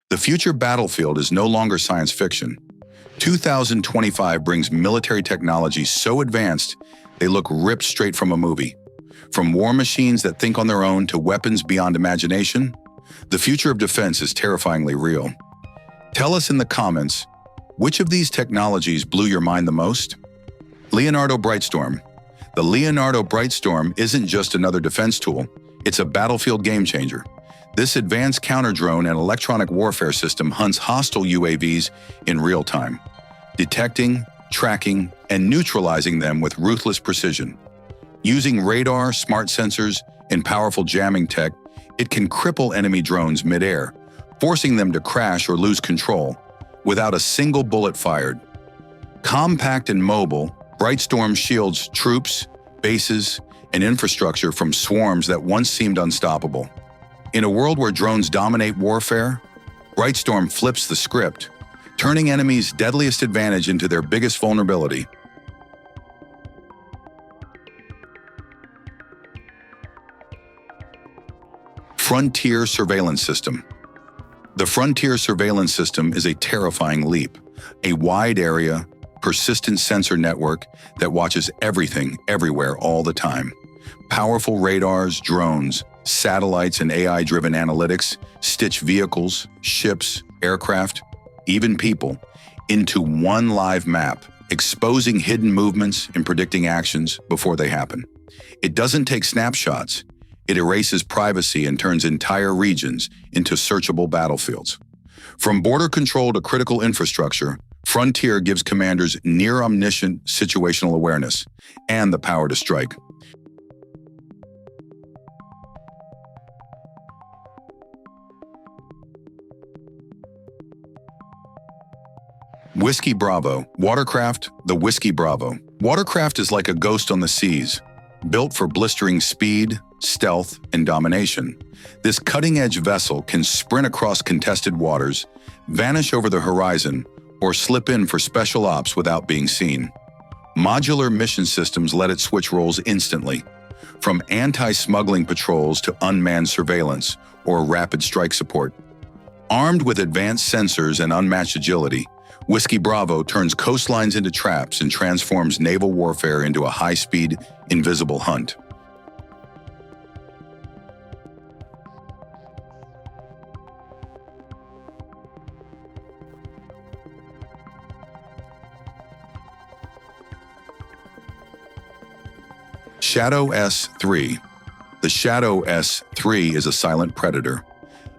The future battlefield is no longer science fiction. 2025 brings military technology so advanced they look ripped straight from a movie. From war machines that think on their own to weapons beyond imagination, the future of defense is terrifyingly real. Tell us in the comments, which of these technologies blew your mind the most? Leonardo Brightstorm. The Leonardo Brightstorm isn't just another defense tool, it's a battlefield game-changer. This advanced counter-drone and electronic warfare system hunts hostile UAVs in real time, detecting, tracking, and neutralizing them with ruthless precision. Using radar, smart sensors, and powerful jamming tech, it can cripple enemy drones mid-air, forcing them to crash or lose control without a single bullet fired. Compact and mobile, Brightstorm shields troops, bases, and infrastructure from swarms that once seemed unstoppable. In a world where drones dominate warfare, Brightstorm flips the script, turning enemies' deadliest advantage into their biggest vulnerability. Frontier Surveillance System. The Frontier Surveillance System is a terrifying leap, a wide-area, persistent sensor network that watches everything, everywhere, all the time. Powerful radars, drones, satellites, and AI-driven analytics stitch vehicles, ships, aircraft, even people, into one live map, exposing hidden movements and predicting actions before they happen. It doesn't take snapshots. It erases privacy and turns entire regions into searchable battlefields. From border control to critical infrastructure, Frontier gives commanders near-omniscient situational awareness and the power to strike. Whiskey Bravo. Watercraft, the Whiskey Bravo. Watercraft is like a ghost on the seas, built for blistering speed, stealth, and domination. This cutting-edge vessel can sprint across contested waters, vanish over the horizon, or slip in for special ops without being seen. Modular mission systems let it switch roles instantly, from anti-smuggling patrols to unmanned surveillance or rapid strike support. Armed with advanced sensors and unmatched agility, Whiskey Bravo turns coastlines into traps and transforms naval warfare into a high-speed, invisible hunt. Shadow S-3. The Shadow S-3 is a silent predator,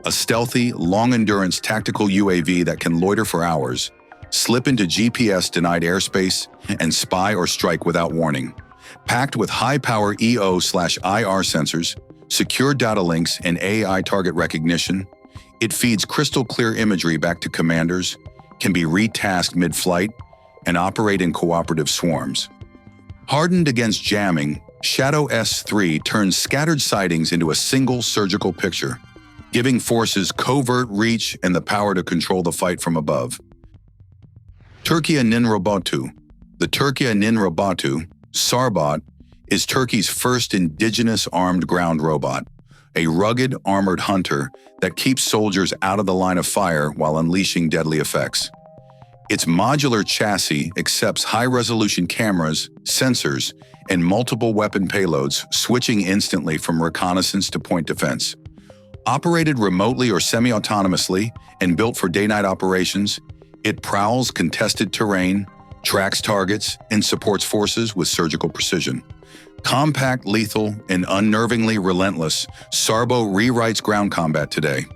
a stealthy, long-endurance tactical UAV that can loiter for hours, slip into GPS-denied airspace, and spy or strike without warning. Packed with high-power EO/IR sensors, secure data links, and AI target recognition, it feeds crystal-clear imagery back to commanders, can be retasked mid-flight, and operate in cooperative swarms. Hardened against jamming, Shadow S-3 turns scattered sightings into a single surgical picture, giving forces covert reach and the power to control the fight from above. Türkiye Ninrobotu. The Türkiye Ninrobotu, Sarbot, is Turkey's first indigenous armed ground robot, a rugged, armored hunter that keeps soldiers out of the line of fire while unleashing deadly effects. Its modular chassis accepts high-resolution cameras, sensors, and multiple weapon payloads, switching instantly from reconnaissance to point defense. Operated remotely or semi-autonomously and built for day-night operations, it prowls contested terrain, tracks targets, and supports forces with surgical precision. Compact, lethal, and unnervingly relentless, Sarbo rewrites ground combat today.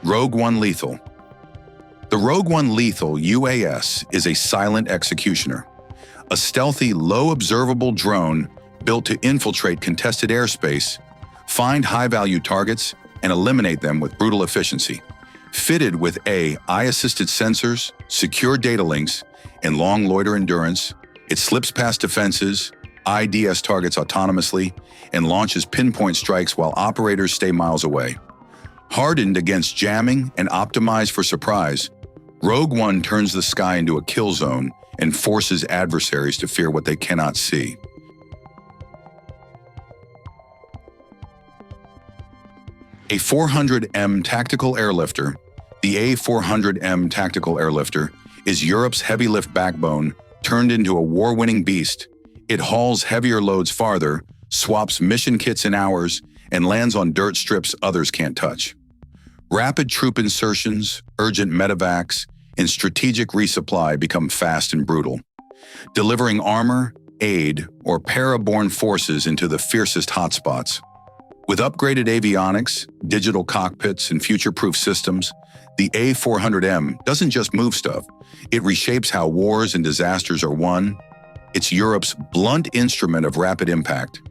Rogue One Lethal. The Rogue One Lethal UAS is a silent executioner, a stealthy, low-observable drone built to infiltrate contested airspace, find high-value targets, and eliminate them with brutal efficiency. Fitted with AI-assisted sensors, secure data links, and long loiter endurance, it slips past defenses, IDS targets autonomously, and launches pinpoint strikes while operators stay miles away. Hardened against jamming and optimized for surprise, Rogue One turns the sky into a kill zone and forces adversaries to fear what they cannot see. A 400M tactical airlifter, the A400M tactical airlifter, is Europe's heavy lift backbone turned into a war-winning beast. It hauls heavier loads farther, swaps mission kits in hours, and lands on dirt strips others can't touch. Rapid troop insertions, urgent medevacs, and strategic resupply become fast and brutal, delivering armor, aid, or para-borne forces into the fiercest hotspots. With upgraded avionics, digital cockpits, and future-proof systems, the A400M doesn't just move stuff, it reshapes how wars and disasters are won. It's Europe's blunt instrument of rapid impact.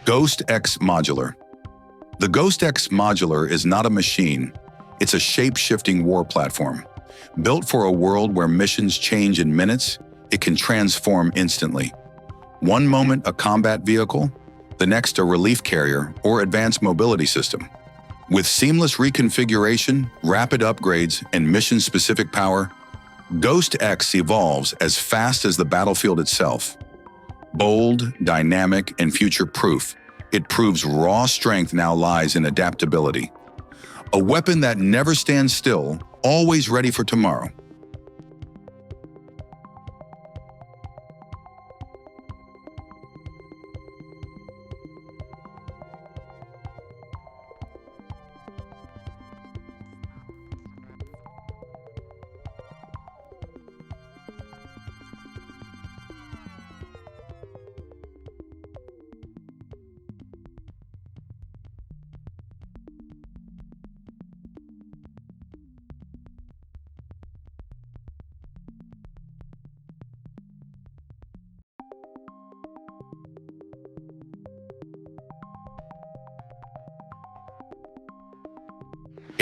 Ghost X Modular. The Ghost X Modular is not a machine, it's a shape-shifting war platform. Built for a world where missions change in minutes, it can transform instantly. One moment a combat vehicle, the next a relief carrier or advanced mobility system. With seamless reconfiguration, rapid upgrades, and mission-specific power, Ghost X evolves as fast as the battlefield itself. Bold, dynamic, and future-proof, it proves raw strength now lies in adaptability. A weapon that never stands still, always ready for tomorrow.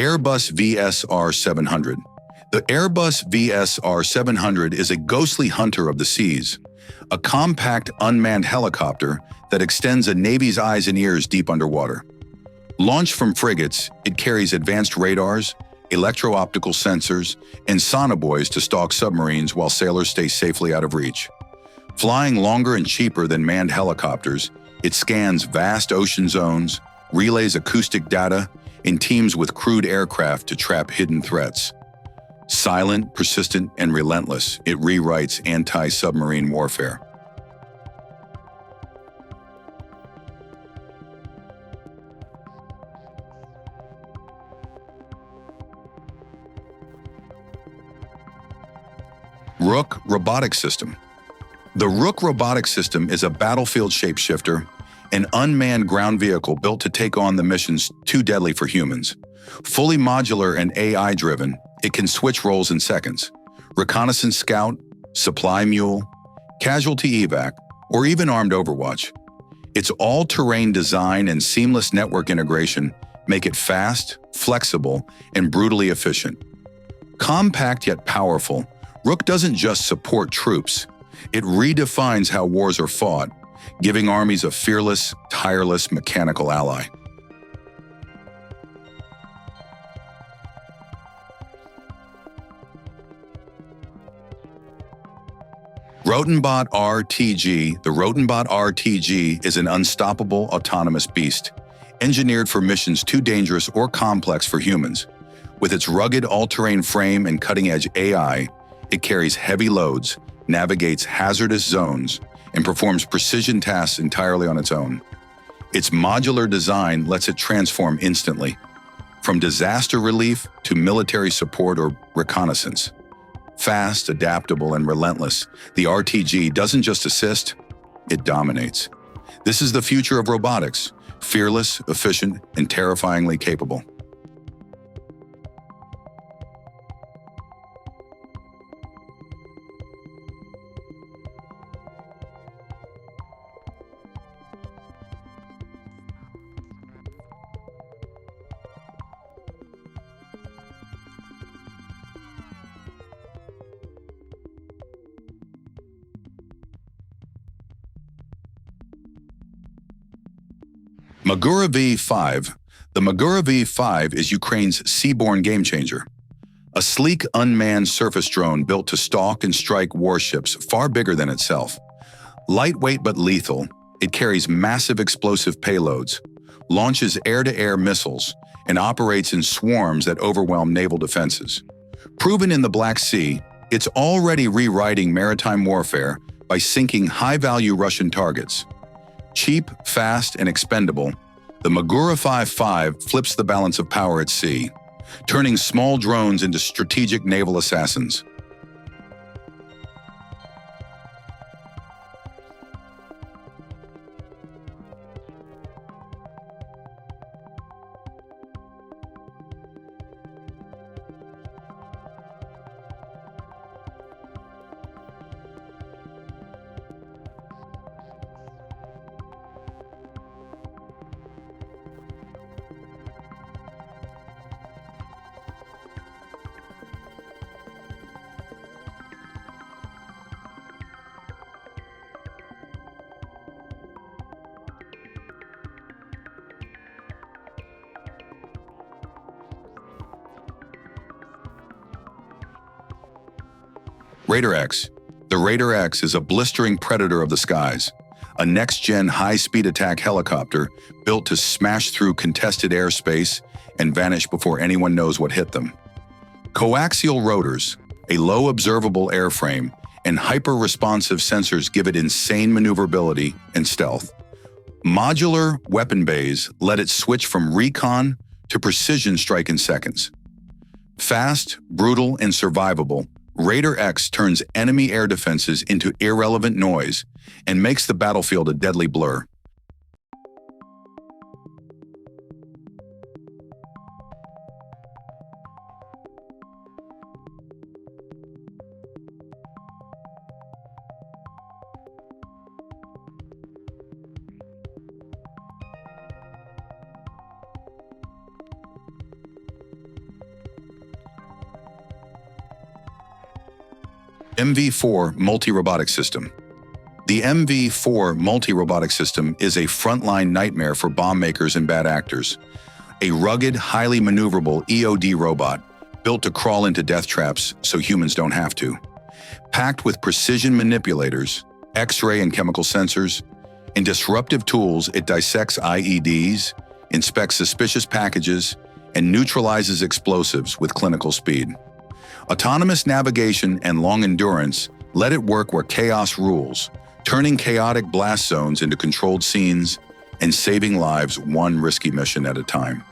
Airbus VSR 700. The Airbus VSR 700 is a ghostly hunter of the seas, a compact unmanned helicopter that extends a Navy's eyes and ears deep underwater. Launched from frigates, it carries advanced radars, electro-optical sensors, and sonobuoys to stalk submarines while sailors stay safely out of reach. Flying longer and cheaper than manned helicopters, it scans vast ocean zones, relays acoustic data, and teams with crewed aircraft to trap hidden threats. Silent, persistent, and relentless, it rewrites anti-submarine warfare. Rook Robotic System. The Rook Robotic System is a battlefield shapeshifter, an unmanned ground vehicle built to take on the missions too deadly for humans. Fully modular and AI-driven, it can switch roles in seconds. Reconnaissance scout, supply mule, casualty evac, or even armed overwatch. Its all-terrain design and seamless network integration make it fast, flexible, and brutally efficient. Compact yet powerful, Rook doesn't just support troops. It redefines how wars are fought, giving armies a fearless, tireless mechanical ally. Rotenbot RTG. The Rotenbot RTG is an unstoppable, autonomous beast, engineered for missions too dangerous or complex for humans. With its rugged all-terrain frame and cutting-edge AI, it carries heavy loads, navigates hazardous zones, and performs precision tasks entirely on its own. Its modular design lets it transform instantly, from disaster relief to military support or reconnaissance. Fast, adaptable, and relentless, the RTG doesn't just assist, it dominates. This is the future of robotics, fearless, efficient, and terrifyingly capable. Magura V5. The Magura V5 is Ukraine's seaborne game-changer. A sleek, unmanned surface drone built to stalk and strike warships far bigger than itself. Lightweight but lethal, it carries massive explosive payloads, launches air-to-air missiles, and operates in swarms that overwhelm naval defenses. Proven in the Black Sea, it's already rewriting maritime warfare by sinking high-value Russian targets. Cheap, fast, and expendable, the Magura V5 flips the balance of power at sea, turning small drones into strategic naval assassins. Raider X. The Raider X is a blistering predator of the skies, a next-gen high-speed attack helicopter built to smash through contested airspace and vanish before anyone knows what hit them. Coaxial rotors, a low observable airframe, and hyper-responsive sensors give it insane maneuverability and stealth. Modular weapon bays let it switch from recon to precision strike in seconds. Fast, brutal, and survivable, Raider X turns enemy air defenses into irrelevant noise and makes the battlefield a deadly blur. MV4 Multi-Robotic System. The MV4 Multi-Robotic System is a frontline nightmare for bomb makers and bad actors. A rugged, highly maneuverable EOD robot built to crawl into death traps so humans don't have to. Packed with precision manipulators, X-ray and chemical sensors, and disruptive tools, it dissects IEDs, inspects suspicious packages, and neutralizes explosives with clinical speed. Autonomous navigation and long endurance let it work where chaos rules, turning chaotic blast zones into controlled scenes and saving lives one risky mission at a time.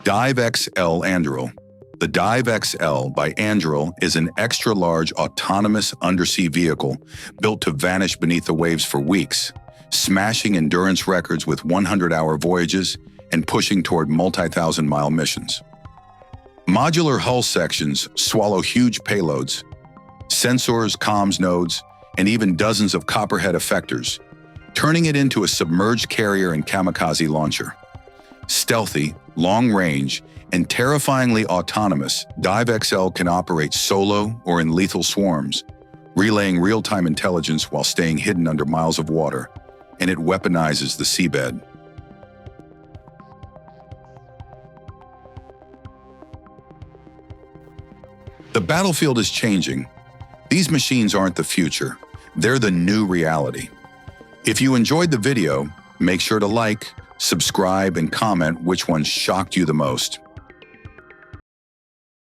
Dive XL Anduril. The Dive XL by Anduril is an extra-large autonomous undersea vehicle built to vanish beneath the waves for weeks, smashing endurance records with 100-hour voyages and pushing toward multi-thousand-mile missions. Modular hull sections swallow huge payloads, sensors, comms nodes, and even dozens of copperhead effectors, turning it into a submerged carrier and kamikaze launcher. Stealthy, long-range, and terrifyingly autonomous, Dive XL can operate solo or in lethal swarms, relaying real-time intelligence while staying hidden under miles of water, and it weaponizes the seabed. The battlefield is changing. These machines aren't the future, they're the new reality. If you enjoyed the video, make sure to like, subscribe, and comment which one shocked you the most.